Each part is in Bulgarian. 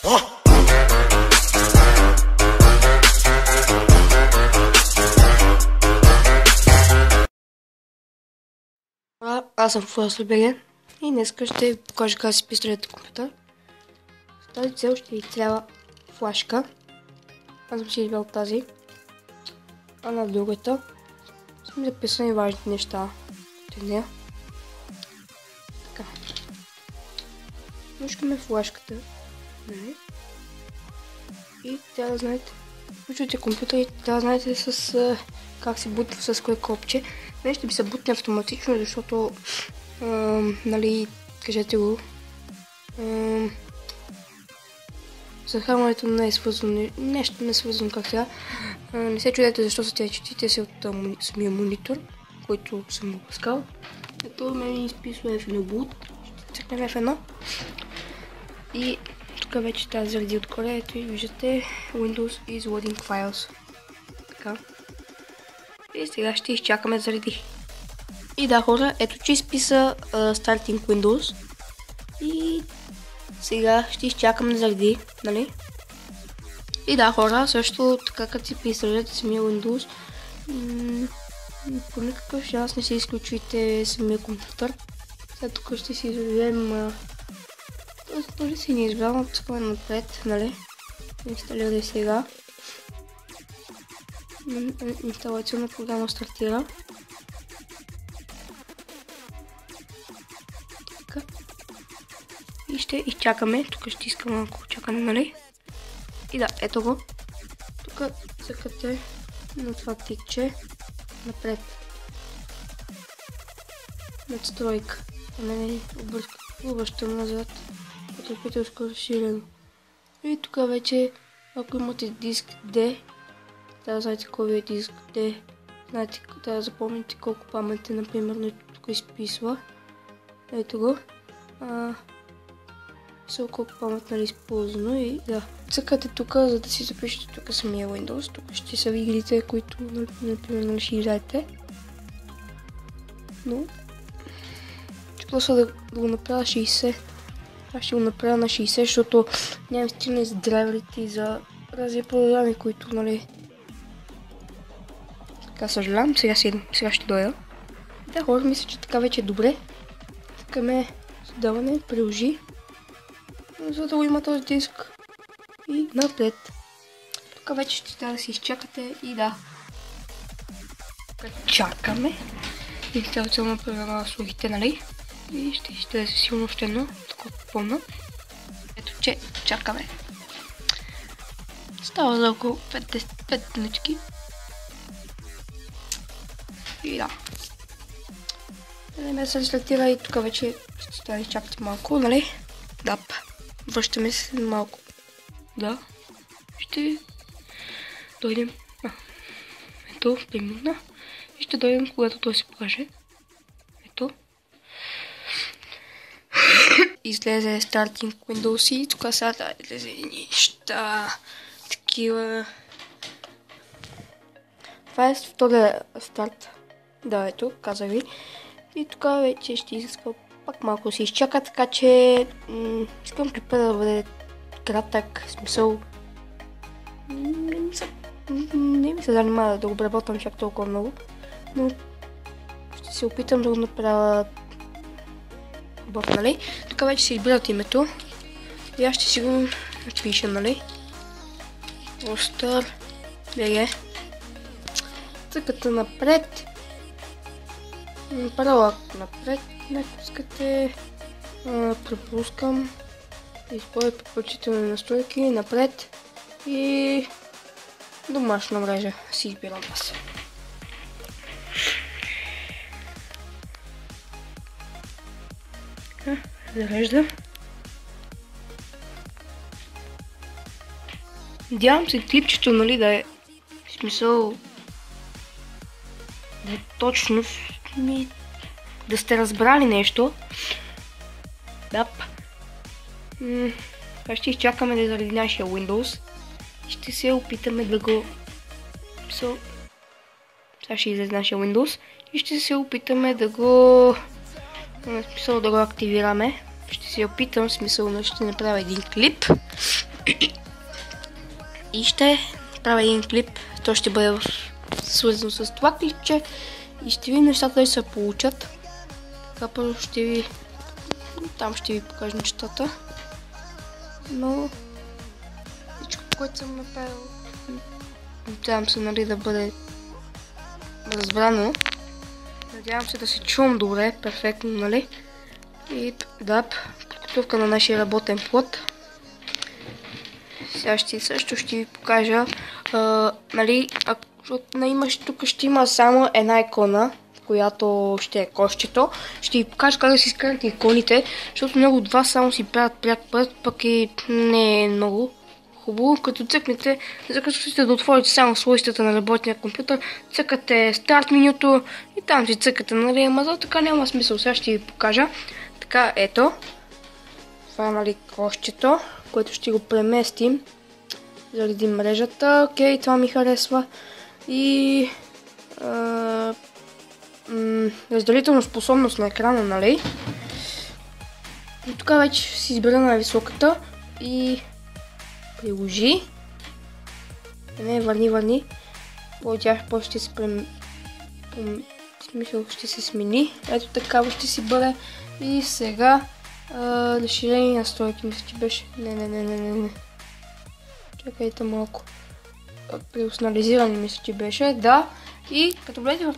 Аз съм FlashBG и днес ще ви покажа как си пистолет на компютър. За тази цел ще ви трябва флашка. Аз съм си избрал тази. А на другата съм записани важните неща от нея. Така. Мушкаме флашката. И трябва да знаете, включвате компютър и трябва да знаете с как се бутва, с кое копче. Не ще би се бутне автоматично, защото нали, кажете го, захранването не е свързано, нещо не е свързано как сега. Не се чудете защо са тези четите се от самия монитор, който съм го пускал. Ето мен изписва F1 boot, ще цъкнем F1 и тук вече тази заради отгоре, ето и виждате Windows is loading files. Така. И сега ще изчакаме заради. И да, хора, ето че изписа Starting Windows. И сега ще изчакаме заради, нали? И да, хора, също така като си представляте самия Windows, по никакъв шанс не се изключвайте самия компютър. Сега тук ще си изведем дори си не избрал, цъкаме напред, нали? Инсталирай сега. Инсталационна програма стартира. Така. И ще изчакаме. Тук ще искам малко чакане, нали? И да, ето го. Тук цъкате на това тикче напред. Надстройка. А не обръщам назад. Потребителско разширено. И тук вече, ако имате диск D, трябва да знаете кой е диск D. Знаете, трябва да запомните колко памет е, например, тук изписва. Ето го. Колко памет нали използвано и да. Цъкате тук, за да си запишете тук самия Windows. Тук ще са игрите, които, например, ще играете. Но ще просто да го направя 60. Аз ще го направя на 60, защото нямам стигна и за драйверите и за разни програми, които, нали... Така съжалявам, сега ще дойда. Да, хора, мисля, че така вече е добре. Искаме създаване, приложи, за да го има този диск. И напред. Тук вече ще трябва да си изчакате и да. Чакаме. Инсталационна програма на слугите, нали? И ще излезе силно още едно, такова пълно. Ето, че чакаме. Става за около 5 минутки. И да. Да се селектира и тук вече ще трябва да изчакате малко, нали? Да. Връщаме се малко. Да. Ще дойдем. Ето, примерно. И ще дойдем, когато той се покаже. Ето. Излезе Starting Windows и тук сега да излезе неща. Такива. Това е втория старт. Да, ето, каза ви. И тук вече ще искам пак малко се изчака, така че искам клипа да бъде кратък, в смисъл не ми се занимава да го обработвам чак толкова много, но ще се опитам да го направя бот, нали? Тук вече се избират името и аз ще си го напиша, нали? Остър BG. Цъкате напред. Паралак напред, ако искате, пропускам, използвай предпочитателни настройки, напред и домашна мрежа си избирам аз. Зарежда. Надявам се клипчето, нали, да е в смисъл да е точно да сте разбрали нещо. Да. Ще изчакаме да заради нашия Windows. Ще се опитаме да го... Сега ще излезе нашия Windows. И ще се опитаме да го... да го активираме. Ще се опитам, в смисъл, ще направя един клип. И ще правя един клип. Той ще бъде свързан с това клипче. И ще видим нещата да се получат. Така първо ще ви... Там ще ви покажа нещата. Но... Всичко, което съм направил... Надявам се, нали, да бъде разбрано. Надявам се да се чувам добре, перфектно, нали? И да, подготовка на нашия работен плод. Сега също ще ви покажа, нали, имаш, тук ще има само една икона, която ще е кошчето. Ще ви покажа как да си изкарате иконите, защото много от вас само си правят пряк път, пък и не е много хубаво. Като цъкнете, за като искате да отворите само свойствата на работния компютър, цъкате старт менюто и там си цъкате, нали, ама така няма смисъл. Сега ще ви покажа. Така, ето. Това е, нали, кошчето, което ще го преместим. Заради мрежата. Окей, това ми харесва. И разделителна способност на екрана, нали? И тук вече си избера на високата и приложи. Не, върни. Тя ще се ще се смени. Ето такава ще си бъде. И сега разширение настройки, мисля, че беше. Не. Чакайте малко. Персонализиране, мисля, че беше. Да. И като влезете в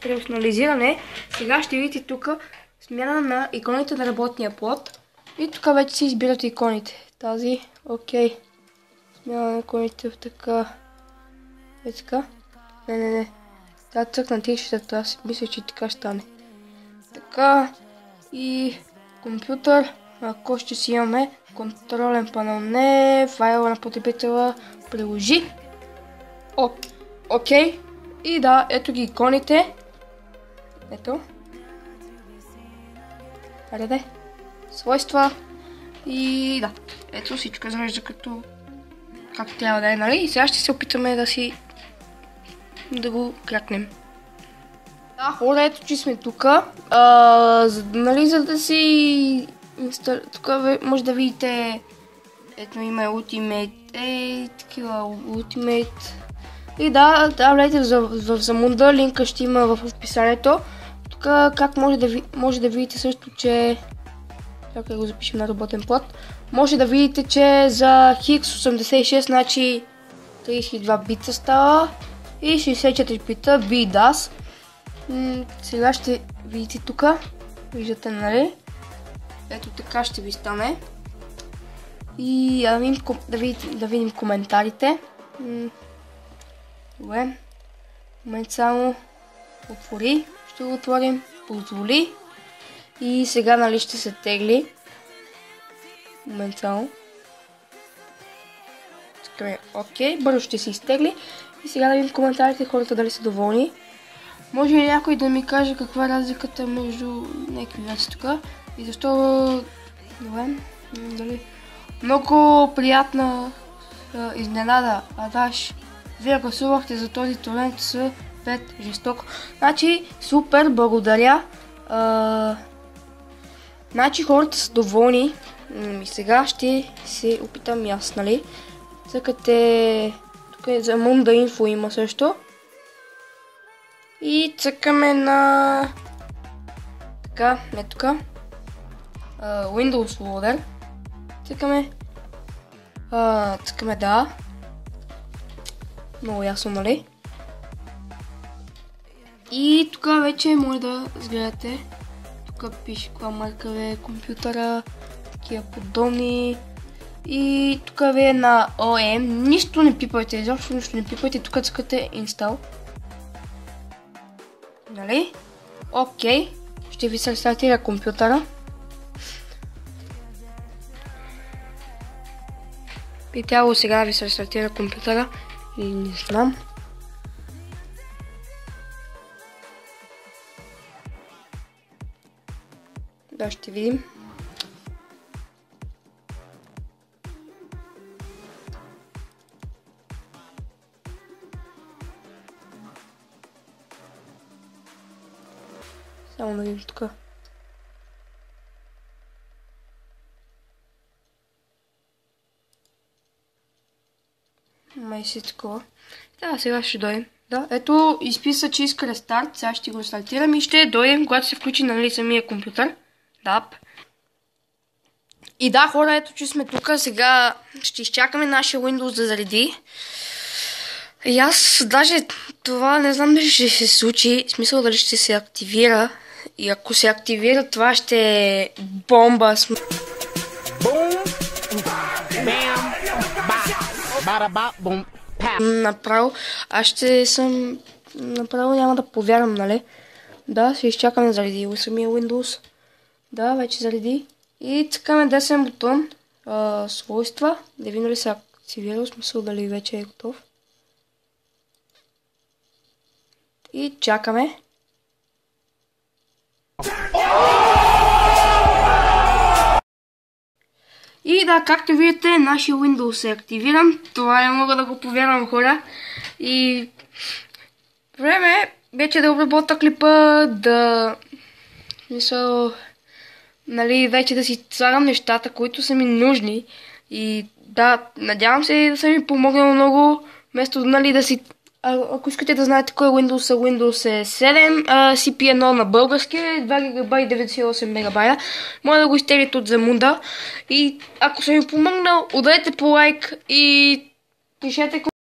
персонализиране, сега ще видите тук смяна на иконите на работния плод. И тук вече си избирате иконите. Тази, окей. Смяна на иконите в така. Е така. Не. Тя цъкна тишетата, аз мисля, че така ще стане. Така. И компютър. Ако ще си имаме контролен панел, не, файла на потребителя, приложи. Окей. И да, ето ги иконите. Ето. Ареде. Свойства. И да, ето всичко изглежда като както трябва да е, нали? И сега ще се опитаме да го кракнем. Да, хора, ето че сме тук. Нали, за да си... Тук може да видите... Ето има Ultimate, такива Ultimate. И да, влезете в Замунда, линка ще има в описанието. Тук как може да видите също, че... Чакай го запишем на работен плод. Може да видите, че за X86, значи 32 бита става и 64 бита VDAS. Сега ще видите тук. Виждате, нали? Ето така ще ви стане. И да видим коментарите. Добре. Момент само отвори. Ще го отворим. Позволи. И сега, нали, ще се тегли. Момент само. Окей, бързо ще се изтегли. И сега да видим коментарите, хората дали са доволни. Може ли някой да ми каже каква е разликата между някакви версии тук и защо... Добре, дали... Много приятна изненада, Адаш. Вие гласувахте за този торент с 5 жестоко. Значи, супер, благодаря. Значи хората са доволни. И сега ще се опитам аз, нали? Цъкате... Тук е за Munda Info има също. И цъкаме на... Така, не тук. Windows Loader. Цъкаме. Цъкаме да. Много ясно, нали? И тук вече може да разгледате. Тук пише каква марка е компютъра. Такива подобни. И тук е на OEM. Нищо не пипайте, изобщо нищо не пипайте. Тук цъкате Install. Нали? Окей. Ще ви се рестартира компютъра. Би трябвало сега да ви се рестартира компютъра. Или не знам. Да, ще видим. Само да видим тук. Май си такова. Да, сега ще дойдем. Да, ето изписа, че иска рестарт. Сега ще го стартирам и ще дойдем, когато се включи, нали, самия компютър. Да. И да, хора, ето, че сме тук. Сега ще изчакаме нашия Windows да зареди. И аз даже това не знам дали ще се случи. В смисъл дали ще се активира. И ако се активира, това ще е бомба. Направо, аз ще съм... Направо няма да повярвам, нали? Да, ще изчакаме заради самия Windows. Да, вече заради. И цъкаме десен бутон. Свойства. Да видим дали се активира, в смисъл дали вече е готов. И чакаме. И да, както видите, нашия Windows е активиран. Това не мога да го повярвам, хора. И време вече да обработя клипа, да... Мисъл... Нали, вече да си слагам нещата, които са ми нужни. И да, надявам се да съм ми помогнал много. Вместо, нали, да си... Ако искате да знаете кой е Windows е 7, CP1 на български, 2 ГБ и 98 МБ. Може да го изтеглите от Замунда. И ако съм ви помогнал, ударете по лайк и пишете